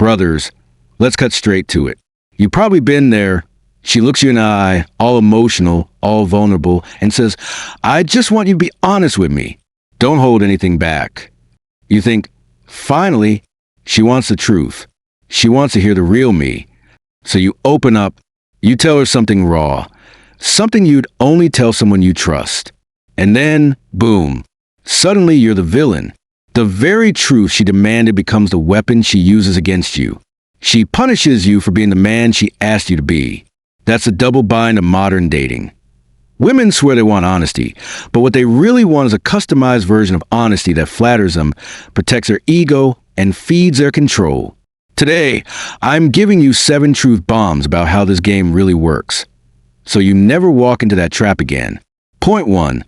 Brothers, let's cut straight to it. You've probably been there. She looks you in the eye, all emotional, all vulnerable, and says, I just want you to be honest with me. Don't hold anything back. You think, finally, she wants the truth. She wants to hear the real me. So you open up, you tell her something raw, something you'd only tell someone you trust. And then, boom, suddenly you're the villain. The very truth she demanded becomes the weapon she uses against you. She punishes you for being the man she asked you to be. That's the double bind of modern dating. Women swear they want honesty, but what they really want is a customized version of honesty that flatters them, protects their ego, and feeds their control. Today, I'm giving you 7 truth bombs about how this game really works, so you never walk into that trap again. Point 1.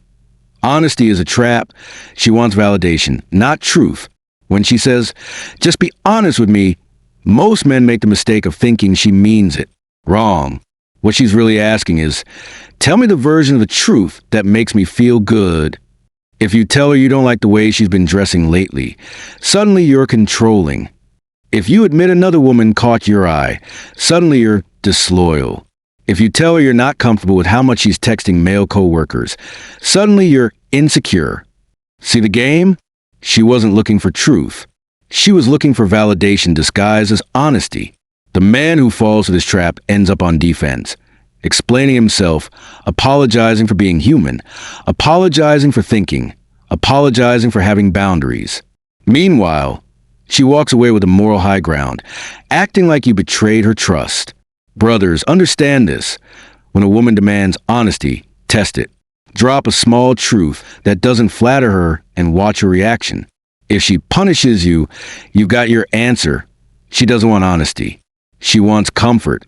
Honesty is a trap. She wants validation, not truth. When she says, just be honest with me, most men make the mistake of thinking she means it. Wrong. What she's really asking is, tell me the version of the truth that makes me feel good. If you tell her you don't like the way she's been dressing lately, suddenly you're controlling. If you admit another woman caught your eye, suddenly you're disloyal. If you tell her you're not comfortable with how much she's texting male coworkers, suddenly you're insecure. See the game? She wasn't looking for truth. She was looking for validation disguised as honesty. The man who falls for this trap ends up on defense, explaining himself, apologizing for being human, apologizing for thinking, apologizing for having boundaries. Meanwhile, she walks away with a moral high ground, acting like you betrayed her trust. Brothers, understand this. When a woman demands honesty, test it. Drop a small truth that doesn't flatter her and watch her reaction. If she punishes you, you've got your answer. She doesn't want honesty. She wants comfort,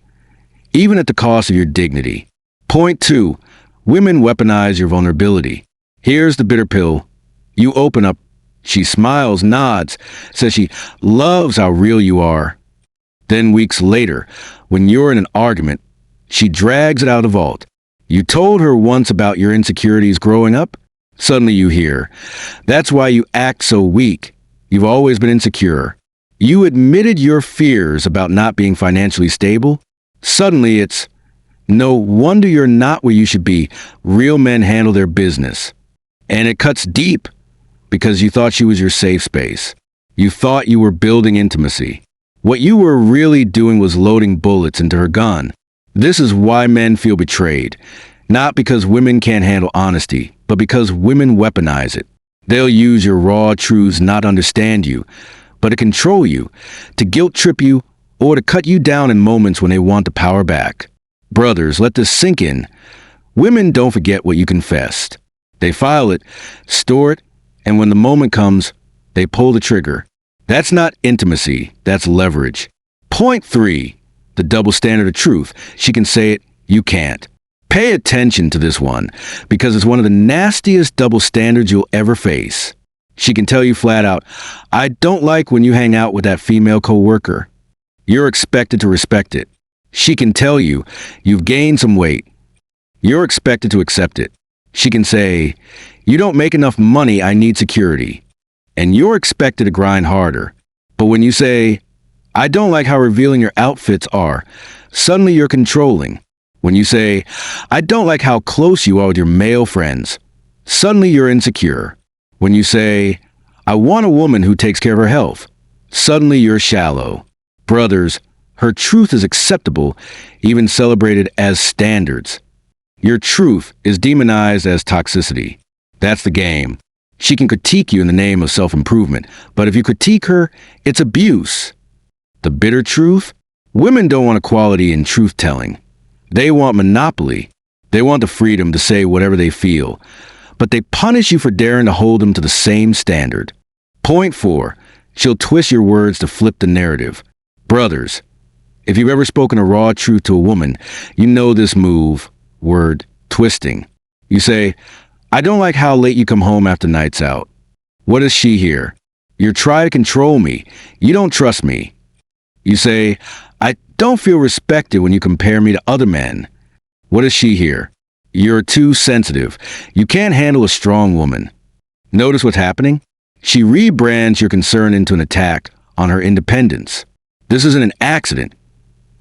even at the cost of your dignity. Point 2. Women weaponize your vulnerability. Here's the bitter pill. You open up. She smiles, nods, says she loves how real you are. Then weeks later, when you're in an argument, she drags it out of the vault. You told her once about your insecurities growing up. Suddenly you hear, that's why you act so weak. You've always been insecure. You admitted your fears about not being financially stable. Suddenly it's, no wonder you're not where you should be. Real men handle their business. And it cuts deep because you thought she was your safe space. You thought you were building intimacy. What you were really doing was loading bullets into her gun. This is why men feel betrayed. Not because women can't handle honesty, but because women weaponize it. They'll use your raw truths not to understand you, but to control you, to guilt trip you, or to cut you down in moments when they want the power back. Brothers, let this sink in. Women don't forget what you confessed. They file it, store it, and when the moment comes, they pull the trigger. That's not intimacy, that's leverage. Point 3. The double standard of truth. She can say it, you can't. Pay attention to this one, because it's one of the nastiest double standards you'll ever face. She can tell you flat out, I don't like when you hang out with that female coworker. You're expected to respect it. She can tell you, you've gained some weight. You're expected to accept it. She can say, you don't make enough money, I need security. And you're expected to grind harder. But when you say, I don't like how revealing your outfits are, suddenly you're controlling. When you say, I don't like how close you are with your male friends, suddenly you're insecure. When you say, I want a woman who takes care of her health, suddenly you're shallow. Brothers, her truth is acceptable, even celebrated as standards. Your truth is demonized as toxicity. That's the game. She can critique you in the name of self-improvement, but if you critique her, it's abuse. The bitter truth? Women don't want equality in truth-telling. They want monopoly. They want the freedom to say whatever they feel, but they punish you for daring to hold them to the same standard. Point 4. She'll twist your words to flip the narrative. Brothers, if you've ever spoken a raw truth to a woman, you know this move, word, twisting. You say, I don't like how late you come home after nights out. What does she hear? You're trying to control me. You don't trust me. You say, I don't feel respected when you compare me to other men. What does she hear? You're too sensitive. You can't handle a strong woman. Notice what's happening? She rebrands your concern into an attack on her independence. This isn't an accident.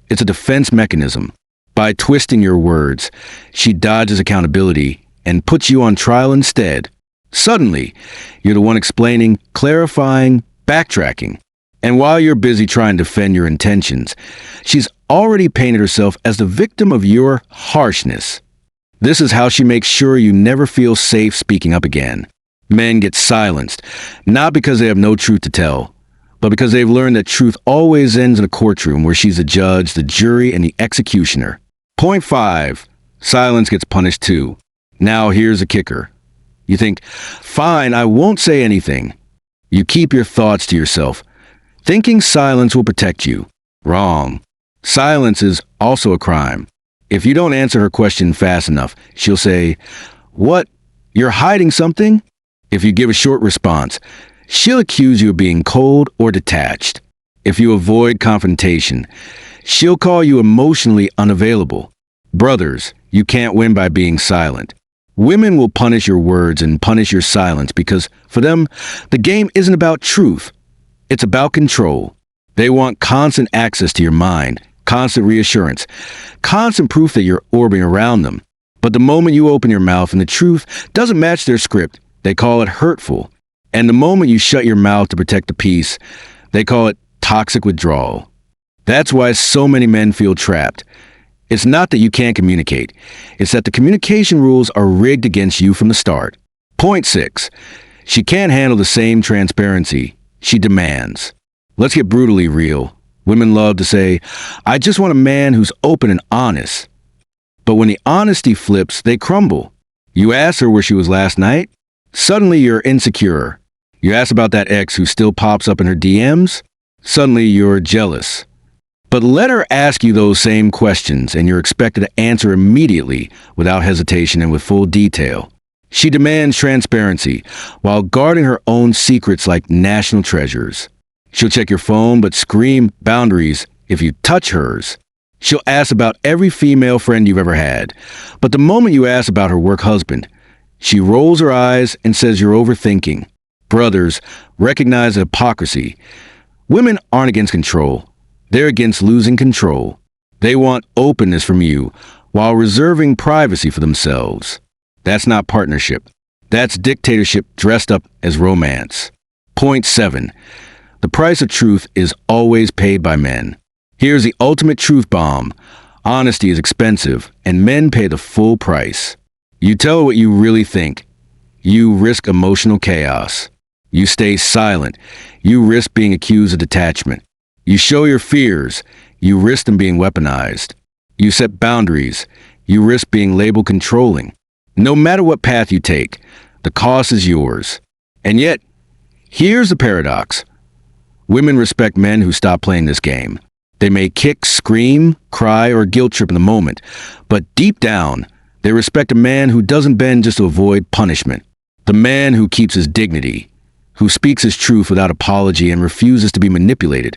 It's a defense mechanism. By twisting your words, she dodges accountability and puts you on trial instead. Suddenly, you're the one explaining, clarifying, backtracking. And while you're busy trying to defend your intentions, she's already painted herself as the victim of your harshness. This is how she makes sure you never feel safe speaking up again. Men get silenced, not because they have no truth to tell, but because they've learned that truth always ends in a courtroom where she's the judge, the jury, and the executioner. Point 5. Silence gets punished too. Now here's a kicker. You think, fine, I won't say anything. You keep your thoughts to yourself, thinking silence will protect you. Wrong. Silence is also a crime. If you don't answer her question fast enough, she'll say, "What? You're hiding something?" If you give a short response, she'll accuse you of being cold or detached. If you avoid confrontation, she'll call you emotionally unavailable. Brothers, you can't win by being silent. Women will punish your words and punish your silence because, for them, the game isn't about truth. It's about control. They want constant access to your mind, constant reassurance, constant proof that you're orbiting around them. But the moment you open your mouth and the truth doesn't match their script, they call it hurtful. And the moment you shut your mouth to protect the peace, they call it toxic withdrawal. That's why so many men feel trapped. It's not that you can't communicate. It's that the communication rules are rigged against you from the start. Point 6. She can't handle the same transparency she demands. Let's get brutally real. Women love to say, "I just want a man who's open and honest." But when the honesty flips, they crumble. You ask her where she was last night, suddenly you're insecure. You ask about that ex who still pops up in her DMs, suddenly you're jealous. But let her ask you those same questions and you're expected to answer immediately, without hesitation and with full detail. She demands transparency while guarding her own secrets like national treasures. She'll check your phone but scream boundaries if you touch hers. She'll ask about every female friend you've ever had, but the moment you ask about her work husband, she rolls her eyes and says you're overthinking. Brothers, recognize the hypocrisy. Women aren't against control. They're against losing control. They want openness from you while reserving privacy for themselves. That's not partnership. That's dictatorship dressed up as romance. Point 7. The price of truth is always paid by men. Here's the ultimate truth bomb. Honesty is expensive, and men pay the full price. You tell her what you really think. You risk emotional chaos. You stay silent. You risk being accused of detachment. You show your fears. You risk them being weaponized. You set boundaries. You risk being labeled controlling. No matter what path you take, the cost is yours. And yet, here's the paradox. Women respect men who stop playing this game. They may kick, scream, cry, or guilt trip in the moment, but deep down, they respect a man who doesn't bend just to avoid punishment. The man who keeps his dignity, who speaks his truth without apology and refuses to be manipulated,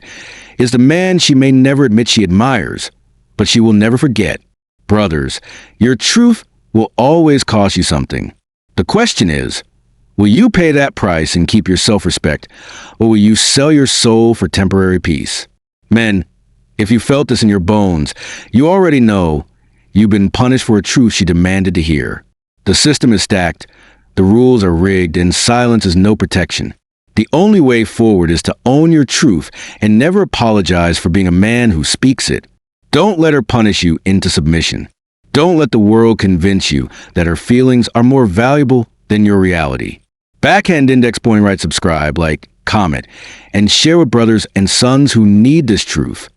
is the man she may never admit she admires, but she will never forget. Brothers, your truth will always cost you something. The question is, will you pay that price and keep your self-respect, or will you sell your soul for temporary peace? Men, if you felt this in your bones, you already know you've been punished for a truth she demanded to hear. The system is stacked, the rules are rigged, and silence is no protection. The only way forward is to own your truth and never apologize for being a man who speaks it. Don't let her punish you into submission. Don't let the world convince you that her feelings are more valuable than your reality. Backhand index point right, subscribe, like, comment, and share with brothers and sons who need this truth.